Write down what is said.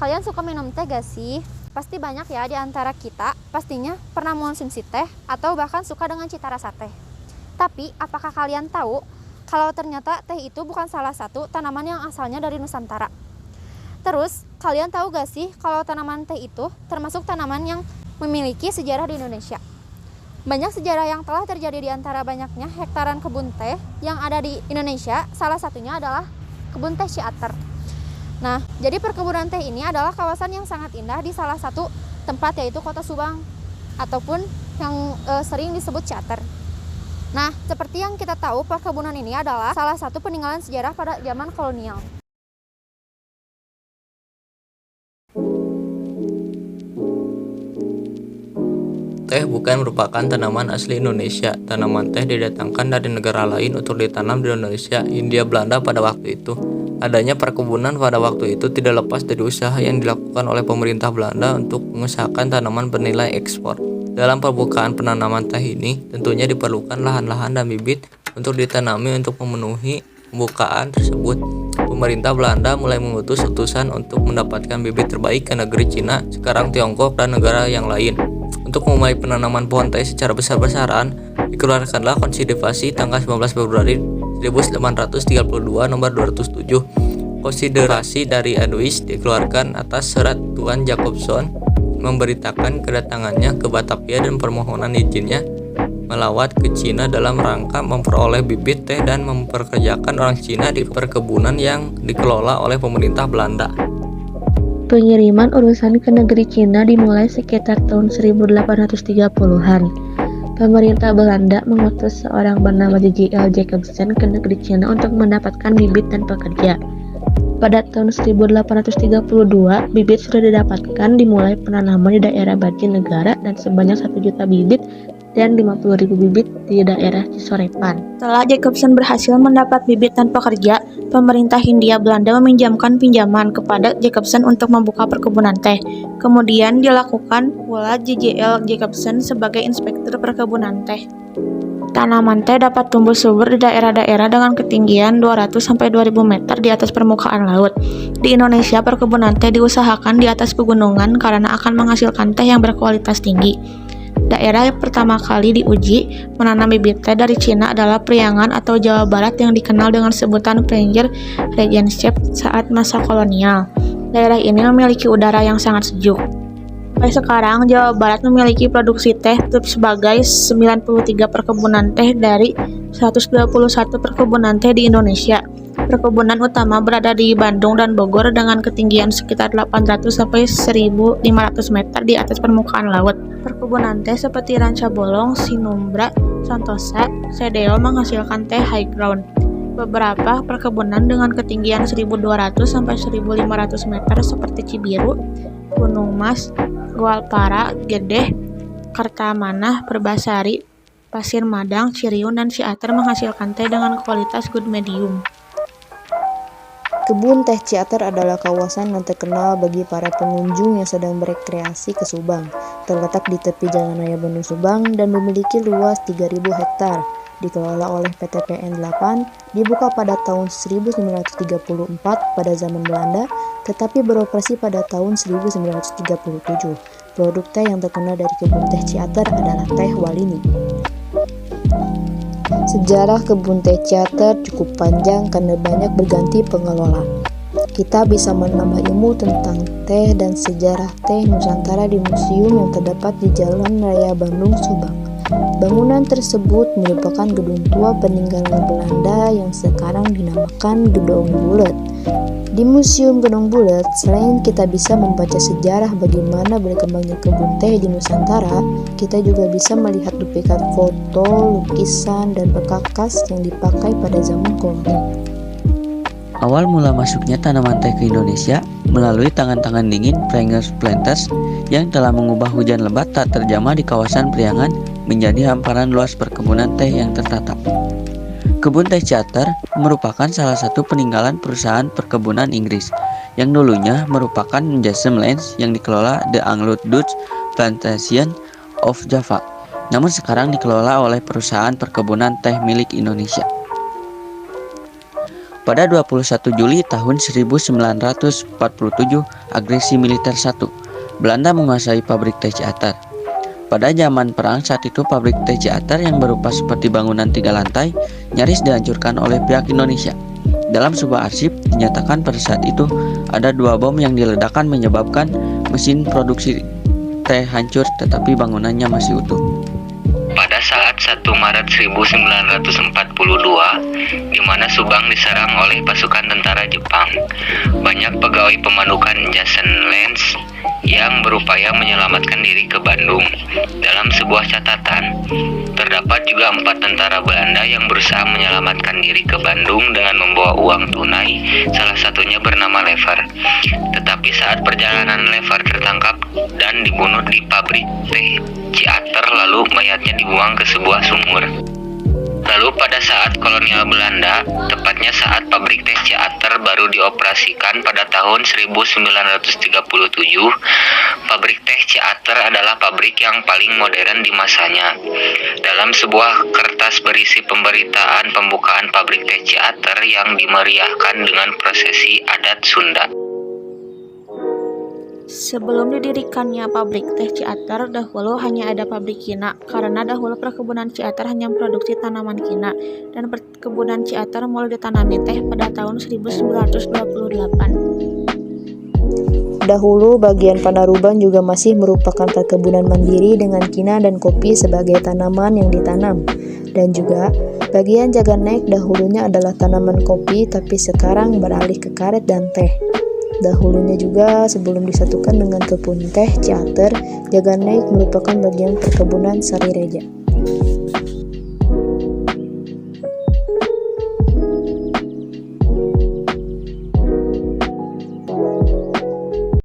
Kalian suka minum teh gak sih? Pasti banyak ya di antara kita pastinya pernah mengonsumsi teh atau bahkan suka dengan cita rasa teh. Tapi apakah kalian tahu kalau ternyata teh itu bukan salah satu tanaman yang asalnya dari Nusantara? Terus, kalian tahu gak sih kalau tanaman teh itu termasuk tanaman yang memiliki sejarah di Indonesia? Banyak sejarah yang telah terjadi di antara banyaknya hektaran kebun teh yang ada di Indonesia, salah satunya adalah kebun teh Ciater. Nah, jadi perkebunan teh ini adalah kawasan yang sangat indah di salah satu tempat yaitu Kota Subang ataupun yang sering disebut Ciater. Nah, seperti yang kita tahu, perkebunan ini adalah salah satu peninggalan sejarah pada zaman kolonial. Teh bukan merupakan tanaman asli Indonesia. Tanaman teh didatangkan dari negara lain untuk ditanam di Indonesia, Hindia Belanda pada waktu itu. Adanya perkebunan pada waktu itu tidak lepas dari usaha yang dilakukan oleh pemerintah Belanda untuk mengusahakan tanaman bernilai ekspor. Dalam pembukaan penanaman teh ini, tentunya diperlukan lahan-lahan dan bibit untuk ditanami untuk memenuhi pembukaan tersebut. Pemerintah Belanda mulai mengutus utusan untuk mendapatkan bibit terbaik ke negeri Cina, sekarang Tiongkok, dan negara yang lain. Untuk memulai penanaman pohon teh secara besar-besaran, dikeluarkanlah konsiderasi tanggal 19 Februari 1832 nomor 207. Konsiderasi dari Aduis dikeluarkan atas surat Tuan Jacobson memberitakan kedatangannya ke Batavia dan permohonan izinnya melawat ke Cina dalam rangka memperoleh bibit teh dan memperkerjakan orang Cina di perkebunan yang dikelola oleh pemerintah Belanda. Pengiriman urusan ke negeri Cina dimulai sekitar tahun 1830-an. Pemerintah Belanda mengutus seorang bernama J.L. Jacobson ke negeri Cina untuk mendapatkan bibit dan pekerja. Pada tahun 1832, bibit sudah didapatkan, dimulai penanaman di daerah Banjarnegara dan sebanyak 1 juta bibit dan 50.000 bibit di daerah Cisorepan. Setelah Jacobson berhasil mendapat bibit dan pekerja, pemerintah Hindia Belanda meminjamkan pinjaman kepada Jacobson untuk membuka perkebunan teh. Kemudian dilakukan pula J.L. Jacobson sebagai inspektur perkebunan teh. Tanaman teh dapat tumbuh subur di daerah-daerah dengan ketinggian 200-2000 meter di atas permukaan laut. Di Indonesia, perkebunan teh diusahakan di atas pegunungan karena akan menghasilkan teh yang berkualitas tinggi. Daerah yang pertama kali diuji menanam bibit teh dari Cina adalah Priangan atau Jawa Barat yang dikenal dengan sebutan Pranger Regentship saat masa kolonial. Daerah ini memiliki udara yang sangat sejuk. Sampai sekarang, Jawa Barat memiliki produksi teh sebagai 93 perkebunan teh dari 121 perkebunan teh di Indonesia. Perkebunan utama berada di Bandung dan Bogor dengan ketinggian sekitar 800-1500 meter di atas permukaan laut. Perkebunan teh seperti Ranca Bolong, Sinumbra, Santosa, Sedeo menghasilkan teh high ground. Beberapa perkebunan dengan ketinggian 1200-1500 meter seperti Cibiru, Gunung Mas, Goalpara, Gedeh, Kartamanah, Perbasari, Pasir Madang, Ciriun, dan Ciater menghasilkan teh dengan kualitas good medium. Kebun teh Ciater adalah kawasan yang terkenal bagi para pengunjung yang sedang berekreasi ke Subang. Terletak di tepi Jalan Raya Bandung Subang dan memiliki luas 3.000 hektar. Dikelola oleh PT PN 8, dibuka pada tahun 1934 pada zaman Belanda, tetapi beroperasi pada tahun 1937. Produk teh yang terkenal dari kebun teh Ciater adalah teh Walini. Sejarah kebun teh Ciater cukup panjang karena banyak berganti pengelola. Kita bisa menambah ilmu tentang teh dan sejarah teh Nusantara di museum yang terdapat di Jalan Raya Bandung Subang. Bangunan tersebut merupakan gedung tua peninggalan Belanda yang sekarang dinamakan Gedung Bulet. Di Museum Gedung Bulet, selain kita bisa membaca sejarah bagaimana berkembangnya kebun teh di Nusantara, kita juga bisa melihat duplikat foto, lukisan, dan perkakas yang dipakai pada zaman kolonial. Awal mula masuknya tanaman teh ke Indonesia melalui tangan-tangan dingin Pringles Planters yang telah mengubah hujan lebat tak terjamah di kawasan Priangan menjadi hamparan luas perkebunan teh yang tertatap. Kebun teh Ciater merupakan salah satu peninggalan perusahaan perkebunan Inggris yang dulunya merupakan Jasem Lands yang dikelola The Anglo-Dutch Plantation of Java, namun sekarang dikelola oleh perusahaan perkebunan teh milik Indonesia. Pada 21 Juli tahun 1947, agresi militer 1, Belanda menguasai pabrik teh Ciater. Pada zaman perang saat itu, pabrik teh Ciater yang berupa seperti bangunan 3 lantai nyaris dihancurkan oleh pihak Indonesia. Dalam sebuah arsip dinyatakan pada saat itu ada 2 bom yang diledakkan menyebabkan mesin produksi teh hancur tetapi bangunannya masih utuh. Pada saat 1 Maret 1942, di mana Subang diserang oleh pasukan tentara Jepang, banyak pegawai pemandukan Jason Lens yang berupaya menyelamatkan diri ke Bandung. Dalam sebuah catatan, terdapat juga 4 tentara Belanda yang berusaha menyelamatkan diri ke Bandung dengan membawa uang tunai, salah satunya bernama Lever. Tetapi saat perjalanan Lever tertangkap dan dibunuh di pabrik teh Ciater, lalu mayatnya dibuang ke sebuah sumur. Lalu pada saat kolonial Belanda, tepatnya saat pabrik teh Ciater baru dioperasikan pada tahun 1937, pabrik teh Ciater adalah pabrik yang paling modern di masanya. Dalam sebuah kertas berisi pemberitaan pembukaan pabrik teh Ciater yang dimeriahkan dengan prosesi adat Sunda. Sebelum didirikannya pabrik teh Ciater, dahulu hanya ada pabrik kina, karena dahulu perkebunan Ciater hanya memproduksi tanaman kina, dan perkebunan Ciater mulai ditanami teh pada tahun 1928. Dahulu bagian Panaruban juga masih merupakan perkebunan mandiri dengan kina dan kopi sebagai tanaman yang ditanam. Dan juga bagian Jaganek dahulunya adalah tanaman kopi tapi sekarang beralih ke karet dan teh. Dahulunya juga sebelum disatukan dengan kebun teh Ciater, Jaganek merupakan bagian perkebunan Sari Reja.